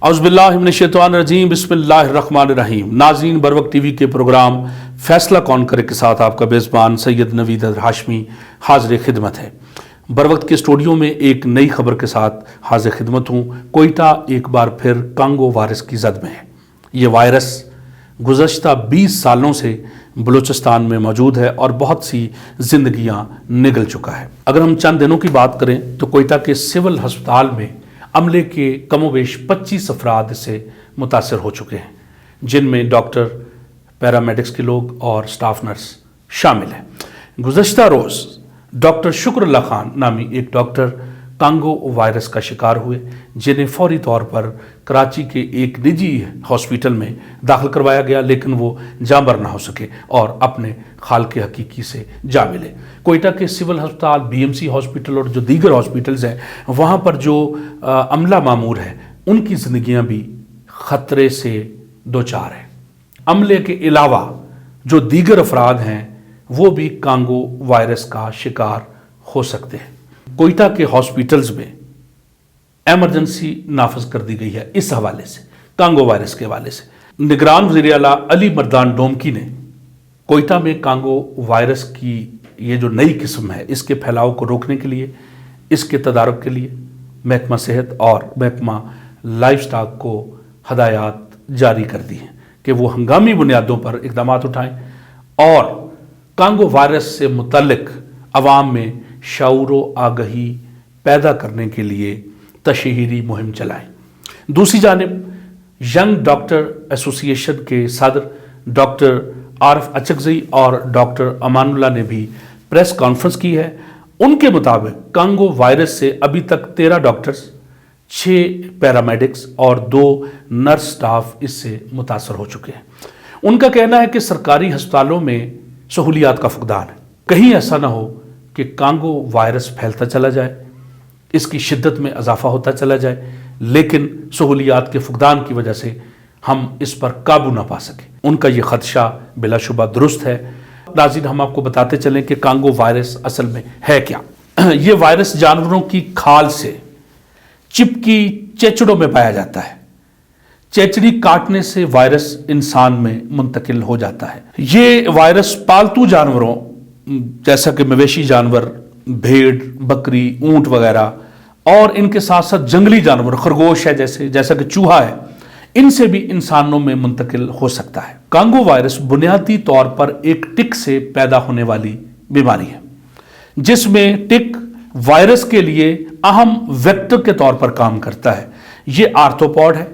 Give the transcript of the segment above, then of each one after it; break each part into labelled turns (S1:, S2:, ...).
S1: اعوذ باللہ من الشیطان الرجیم، بسم اللہ الرحمن الرحیم۔ ناظرین، بروقت ٹی وی کے پروگرام فیصلہ کون کرے کے ساتھ آپ کا میزبان سید نوید ہاشمی حاضر خدمت ہے۔ بروقت کے اسٹوڈیو میں ایک نئی خبر کے ساتھ حاضر خدمت ہوں۔ کوئٹہ ایک بار پھر کانگو وائرس کی زد میں ہے۔ یہ وائرس گزشتہ 20 سالوں سے بلوچستان میں موجود ہے اور بہت سی زندگیاں نگل چکا ہے۔ اگر ہم چند دنوں کی بات کریں تو کوئٹہ کے سول ہسپتال میں عملے کے کم و بیش 25 افراد سے متاثر ہو چکے ہیں، جن میں ڈاکٹر، پیرامیڈکس کے لوگ اور سٹاف نرس شامل ہیں۔ گزشتہ روز ڈاکٹر شکر اللہ خان نامی ایک ڈاکٹر کانگو وائرس کا شکار ہوئے، جنہیں فوری طور پر کراچی کے ایک نجی ہاسپٹل میں داخل کروایا گیا، لیکن وہ جاں بر نہ ہو سکے اور اپنے خالق حقیقی سے جا ملے۔ کوئٹہ کے سول ہسپتال، بی ایم سی ہاسپٹل اور جو دیگر ہاسپٹلز ہیں، وہاں پر جو عملہ مامور ہے، ان کی زندگیاں بھی خطرے سے دوچار ہیں۔ عملے کے علاوہ جو دیگر افراد ہیں وہ بھی کانگو وائرس کا شکار ہو سکتے ہیں۔ کوئٹہ کے ہاسپٹلز میں ایمرجنسی نافذ کر دی گئی ہے اس حوالے سے، کانگو وائرس کے حوالے سے۔ نگران وزیر اعلیٰ علی مردان ڈومکی نے کوئٹہ میں کانگو وائرس کی یہ جو نئی قسم ہے، اس کے پھیلاؤ کو روکنے کے لیے، اس کے تدارک کے لیے محکمہ صحت اور محکمہ لائف سٹاک کو ہدایات جاری کر دی ہیں کہ وہ ہنگامی بنیادوں پر اقدامات اٹھائیں اور کانگو وائرس سے متعلق عوام میں شعور و آگہی پیدا کرنے کے لیے تشہیری مہم چلائیں۔ دوسری جانب ینگ ڈاکٹر ایسوسی ایشن کے صدر ڈاکٹر عارف اچکزئی اور ڈاکٹر امان اللہ نے بھی پریس کانفرنس کی ہے۔ ان کے مطابق کانگو وائرس سے ابھی تک 13 ڈاکٹرز، 6 پیرامیڈکس اور 2 نرس سٹاف اس سے متاثر ہو چکے ہیں۔ ان کا کہنا ہے کہ سرکاری ہسپتالوں میں سہولیات کا فقدان ہے، کہیں ایسا نہ ہو کہ کانگو وائرس پھیلتا چلا جائے، اس کی شدت میں اضافہ ہوتا چلا جائے، لیکن سہولیات کے فقدان کی وجہ سے ہم اس پر قابو نہ پا سکیں۔ ان کا یہ خدشہ بلا شبہ درست ہے۔ ناظرین، ہم آپ کو بتاتے چلیں کہ کانگو وائرس اصل میں ہے کیا۔ یہ وائرس جانوروں کی کھال سے چپکی چیچڑوں میں پایا جاتا ہے۔ چیچڑی کاٹنے سے وائرس انسان میں منتقل ہو جاتا ہے۔ یہ وائرس پالتو جانوروں جیسا کہ مویشی جانور، بھیڑ، بکری، اونٹ وغیرہ، اور ان کے ساتھ ساتھ جنگلی جانور، خرگوش ہے جیسا کہ چوہا ہے، ان سے بھی انسانوں میں منتقل ہو سکتا ہے۔ کانگو وائرس بنیادی طور پر ایک ٹک سے پیدا ہونے والی بیماری ہے، جس میں ٹک وائرس کے لیے اہم ویکٹر کے طور پر کام کرتا ہے۔ یہ آرتھوپوڈ ہے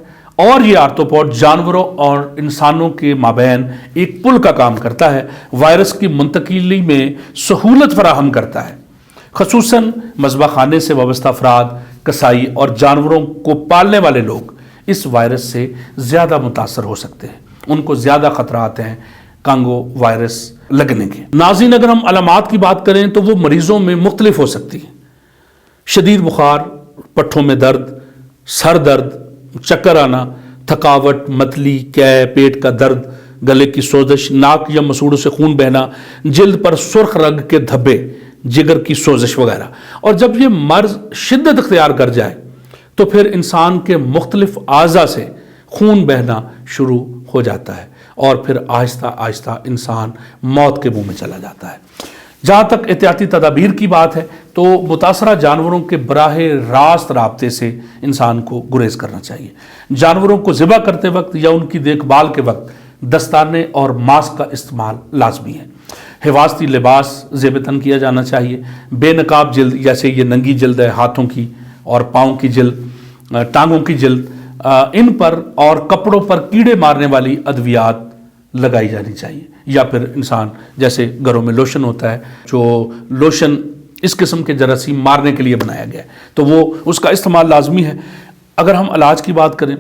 S1: اور یہ آرتھوپوڈ جانوروں اور انسانوں کے مابین ایک پل کا کام کرتا ہے، وائرس کی منتقلی میں سہولت فراہم کرتا ہے۔ خصوصاً مذبح خانے سے وابستہ افراد، کسائی اور جانوروں کو پالنے والے لوگ اس وائرس سے زیادہ متاثر ہو سکتے ہیں، ان کو زیادہ خطرات ہیں کانگو وائرس لگنے کے۔ ناظرین، اگر ہم علامات کی بات کریں تو وہ مریضوں میں مختلف ہو سکتی ہیں۔ شدید بخار، پٹھوں میں درد، سر درد، چکر آنا، تھکاوٹ، متلی، قے، پیٹ کا درد، گلے کی سوزش، ناک یا مسوڑوں سے خون بہنا، جلد پر سرخ رنگ کے دھبے، جگر کی سوزش وغیرہ۔ اور جب یہ مرض شدت اختیار کر جائے تو پھر انسان کے مختلف اعضاء سے خون بہنا شروع ہو جاتا ہے اور پھر آہستہ آہستہ انسان موت کے منہ میں چلا جاتا ہے۔ جہاں تک احتیاطی تدابیر کی بات ہے تو متاثرہ جانوروں کے براہ راست رابطے سے انسان کو گریز کرنا چاہیے۔ جانوروں کو ذبح کرتے وقت یا ان کی دیکھ بھال کے وقت دستانے اور ماسک کا استعمال لازمی ہے۔ حفاظتی لباس زیب تن کیا جانا چاہیے۔ بے نقاب جلد، جیسے یہ ننگی جلد ہے، ہاتھوں کی اور پاؤں کی جلد، ٹانگوں کی جلد، ان پر اور کپڑوں پر کیڑے مارنے والی ادویات لگائی جانی چاہیے، یا پھر انسان جیسے گھروں میں لوشن ہوتا ہے، جو لوشن اس قسم کے جراثیم مارنے کے لیے بنایا گیا ہے، تو وہ اس کا استعمال لازمی ہے۔ اگر ہم علاج کی بات کریں،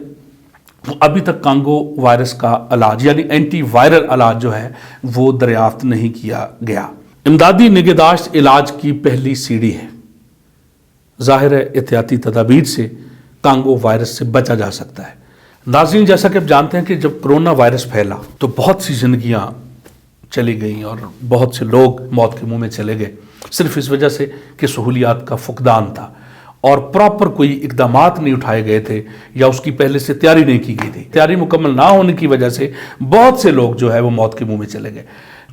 S1: ابھی تک کانگو وائرس کا علاج یعنی اینٹی وائرل علاج جو ہے وہ دریافت نہیں کیا گیا۔ امدادی نگہداشت علاج کی پہلی سیڑھی ہے۔ ظاہر ہے احتیاطی تدابیر سے کانگو وائرس سے بچا جا سکتا ہے۔ ناظرین، جیسا کہ آپ جانتے ہیں کہ جب کرونا وائرس پھیلا تو بہت سی زندگیاں چلی گئیں اور بہت سے لوگ موت کے منہ میں چلے گئے، صرف اس وجہ سے کہ سہولیات کا فقدان تھا اور پراپر کوئی اقدامات نہیں اٹھائے گئے تھے یا اس کی پہلے سے تیاری نہیں کی گئی تھی. تیاری مکمل نہ ہونے کی وجہ سے بہت سے لوگ جو ہے وہ موت کے منہ میں چلے گئے.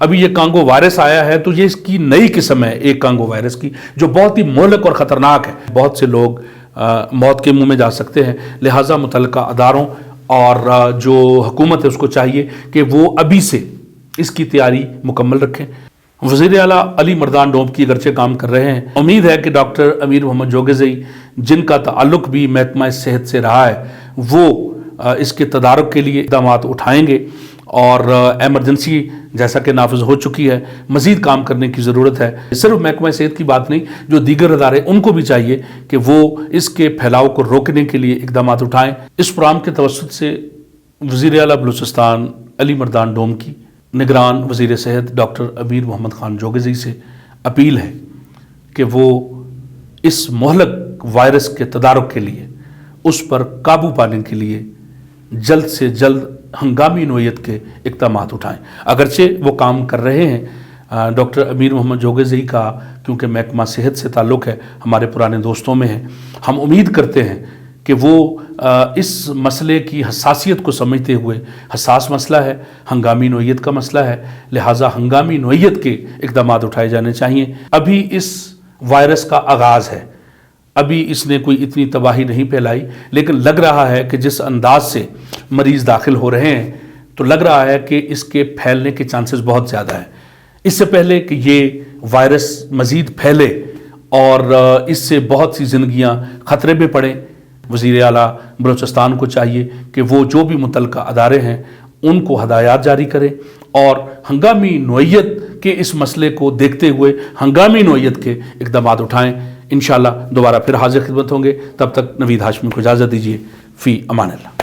S1: ابھی یہ کانگو وائرس آیا ہے تو یہ اس کی نئی قسم ہے ایک کانگو وائرس کی جو بہت ہی مہلک اور خطرناک ہے. بہت سے لوگ موت کے منہ میں جا سکتے ہیں. لہٰذا متعلقہ اداروں اور جو حکومت ہے اس کو چاہیے کہ وہ ابھی سے اس کی تیاری مکمل رکھیں. وزیر اعلیٰ علی مردان ڈوم کی اگرچہ کام کر رہے ہیں. امید ہے کہ ڈاکٹر امیر محمد جوگزئی جن کا تعلق بھی محکمہ صحت سے رہا ہے وہ اس کے تدارک کے لیے اقدامات اٹھائیں گے اور ایمرجنسی جیسا کہ نافذ ہو چکی ہے مزید کام کرنے کی ضرورت ہے. صرف محکمہ صحت کی بات نہیں، جو دیگر ادارے ان کو بھی چاہیے کہ وہ اس کے پھیلاؤ کو روکنے کے لیے اقدامات اٹھائیں. اس پروگرام کے توسط سے وزیر اعلیٰ بلوچستان علی مردان ڈوم کی نگران وزیر صحت ڈاکٹر امیر محمد خان جوگزئی سے اپیل ہے کہ وہ اس مہلک وائرس کے تدارک کے لیے اس پر قابو پانے کے لیے جلد سے جلد ہنگامی نوعیت کے اقدامات اٹھائیں. اگرچہ وہ کام کر رہے ہیں ڈاکٹر امیر محمد جوگزئی کا کیونکہ محکمہ صحت سے تعلق ہے، ہمارے پرانے دوستوں میں ہے. ہم امید کرتے ہیں کہ وہ اس مسئلے کی حساسیت کو سمجھتے ہوئے، حساس مسئلہ ہے، ہنگامی نوعیت کا مسئلہ ہے، لہٰذا ہنگامی نوعیت کے اقدامات اٹھائے جانے چاہیے. ابھی اس وائرس کا آغاز ہے، ابھی اس نے کوئی اتنی تباہی نہیں پھیلائی، لیکن لگ رہا ہے کہ جس انداز سے مریض داخل ہو رہے ہیں تو لگ رہا ہے کہ اس کے پھیلنے کے چانسز بہت زیادہ ہیں. اس سے پہلے کہ یہ وائرس مزید پھیلے اور اس سے بہت سی زندگیاں خطرے میں پڑیں، وزیر اعلیٰ بلوچستان کو چاہیے کہ وہ جو بھی متعلقہ ادارے ہیں ان کو ہدایات جاری کریں اور ہنگامی نوعیت کے اس مسئلے کو دیکھتے ہوئے ہنگامی نوعیت کے اقدامات اٹھائیں. انشاءاللہ دوبارہ پھر حاضر خدمت ہوں گے. تب تک نوید ہاشمی کو اجازت دیجیے. فی امان اللہ.